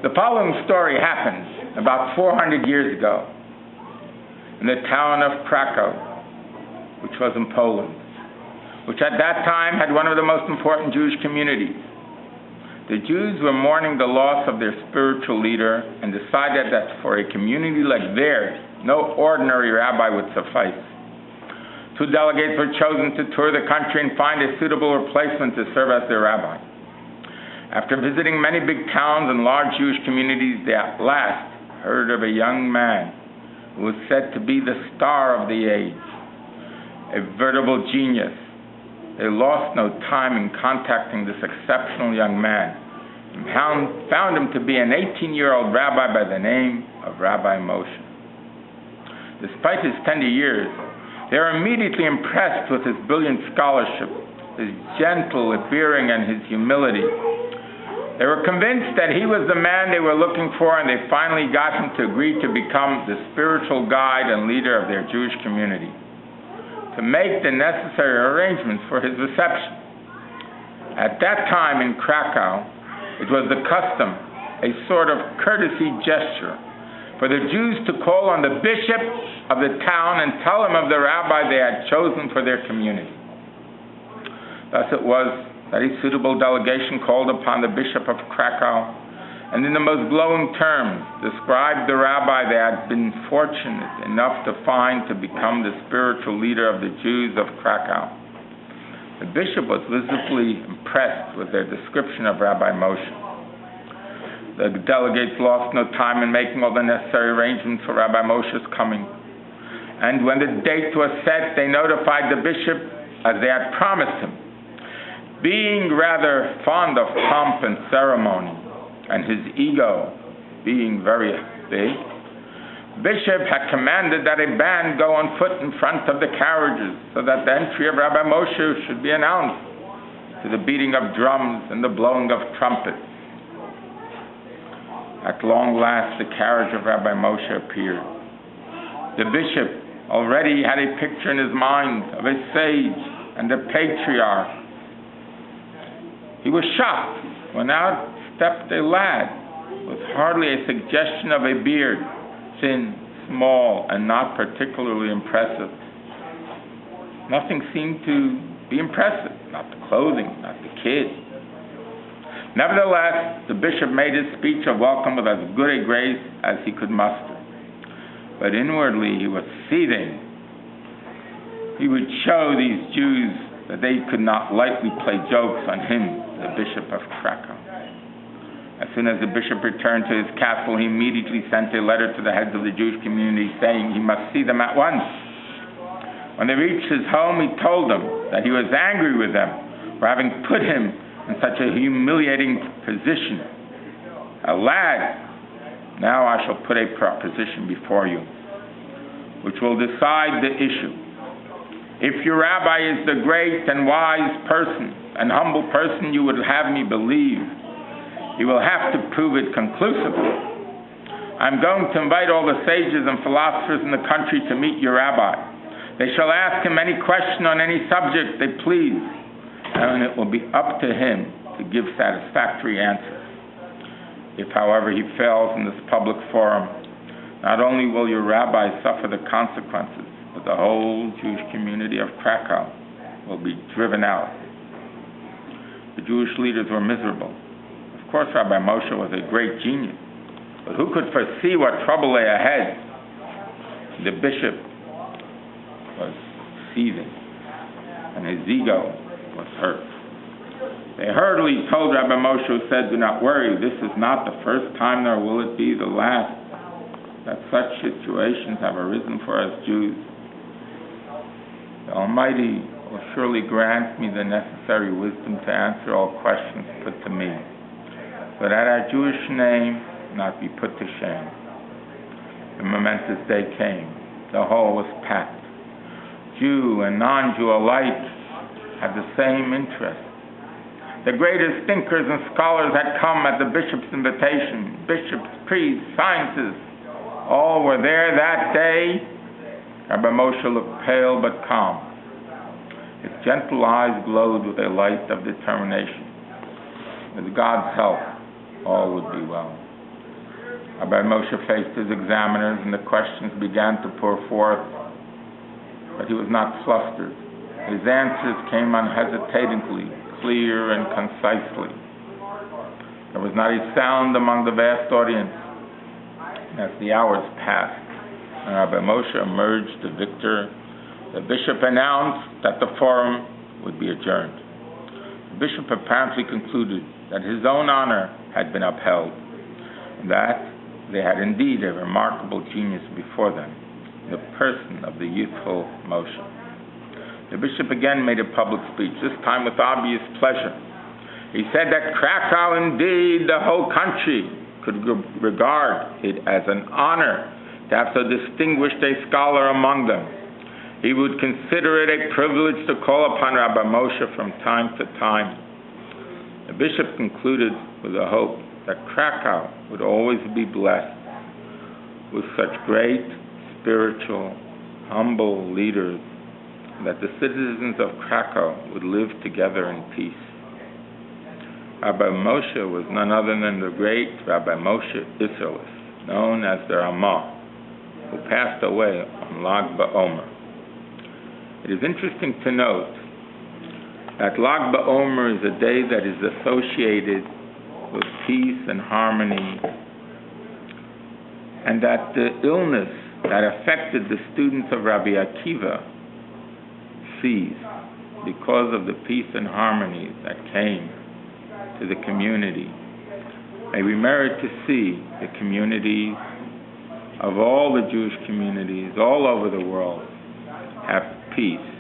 The following story happened about 400 years ago in the town of Krakow, which was in Poland, which at that time had one of the most important Jewish communities. The Jews were mourning the loss of their spiritual leader and decided that for a community like theirs, no ordinary rabbi would suffice. 2 delegates were chosen to tour the country and find a suitable replacement to serve as their rabbi. After visiting many big towns and large Jewish communities, they at last heard of a young man who was said to be the star of the age, a veritable genius. They lost no time in contacting this exceptional young man and found him to be an 18-year-old rabbi by the name of Rabbi Moshe. Despite his tender years, they were immediately impressed with his brilliant scholarship, his gentle bearing, and his humility. They were convinced that he was the man they were looking for, and they finally got him to agree to become the spiritual guide and leader of their Jewish community, to make the necessary arrangements for his reception. At that time in Krakow, it was the custom, a sort of courtesy gesture, for the Jews to call on the bishop of the town and tell him of the rabbi they had chosen for their community. Thus it was that a suitable delegation called upon the bishop of Krakow and in the most glowing terms described the rabbi they had been fortunate enough to find to become the spiritual leader of the Jews of Krakow. The bishop was visibly impressed with their description of Rabbi Moshe. The delegates lost no time in making all the necessary arrangements for Rabbi Moshe's coming. And when the date was set, they notified the bishop as they had promised him. Being rather fond of pomp and ceremony, and his ego being very big, Bishop had commanded that a band go on foot in front of the carriages so that the entry of Rabbi Moshe should be announced to the beating of drums and the blowing of trumpets. At long last, the carriage of Rabbi Moshe appeared. The bishop already had a picture in his mind of a sage and a patriarch. He was shocked when out stepped a lad with hardly a suggestion of a beard, thin, small, and not particularly impressive. Nothing seemed to be impressive, not the clothing, not the kid. Nevertheless, the bishop made his speech of welcome with as good a grace as he could muster. But inwardly he was seething. He would show these Jews that they could not lightly play jokes on him, the bishop of Krakow. As soon as the bishop returned to his castle, he immediately sent a letter to the heads of the Jewish community saying he must see them at once. When they reached his home, he told them that he was angry with them for having put him in such a humiliating position. Lad, now I shall put a proposition before you, which will decide the issue. If your rabbi is the great and wise person and humble person you would have me believe, you will have to prove it conclusively. I'm going to invite all the sages and philosophers in the country to meet your rabbi. They shall ask him any question on any subject they please, and it will be up to him to give satisfactory answers. If, however, he fails in this public forum, not only will your rabbi suffer the consequences, but the whole Jewish community of Krakow will be driven out. The Jewish leaders were miserable. Of course, Rabbi Moshe was a great genius, but who could foresee what trouble lay ahead? The bishop was seething, and his ego was hurt. They hurriedly told Rabbi Moshe, who said, "Do not worry, this is not the first time, nor will it be the last, that such situations have arisen for us Jews. The Almighty will surely grant me the necessary wisdom to answer all questions put to me, so that our Jewish name not be put to shame." The momentous day came. The hall was packed. Jew and non-Jew alike had the same interest. The greatest thinkers and scholars had come at the bishop's invitation. Bishops, priests, scientists, all were there that day. Rabbi Moshe looked pale but calm. His gentle eyes glowed with a light of determination. With God's help, all would be well. Rabbi Moshe faced his examiners, and the questions began to pour forth, but he was not flustered. His answers came unhesitatingly, clear and concisely. There was not a sound among the vast audience. As the hours passed, and Rabbi Moshe emerged the victor, the bishop announced that the forum would be adjourned. The bishop apparently concluded that his own honor had been upheld, and that they had indeed a remarkable genius before them, in the person of the youthful Moshe. The bishop again made a public speech, this time with obvious pleasure. He said that Krakow, indeed the whole country, could regard it as an honor to have so distinguished a scholar among them. He would consider it a privilege to call upon Rabbi Moshe from time to time. The bishop concluded with a hope that Krakow would always be blessed with such great, spiritual, humble leaders, that the citizens of Krakow would live together in peace. Rabbi Moshe was none other than the great Rabbi Moshe Isserles, known as the Ramah, who passed away on Lag BaOmer. It is interesting to note that Lag BaOmer is a day that is associated with peace and harmony, and that the illness that affected the students of Rabbi Akiva ceased because of the peace and harmony that came to the community. May we merit to see the communities of all the Jewish communities all over the world have peace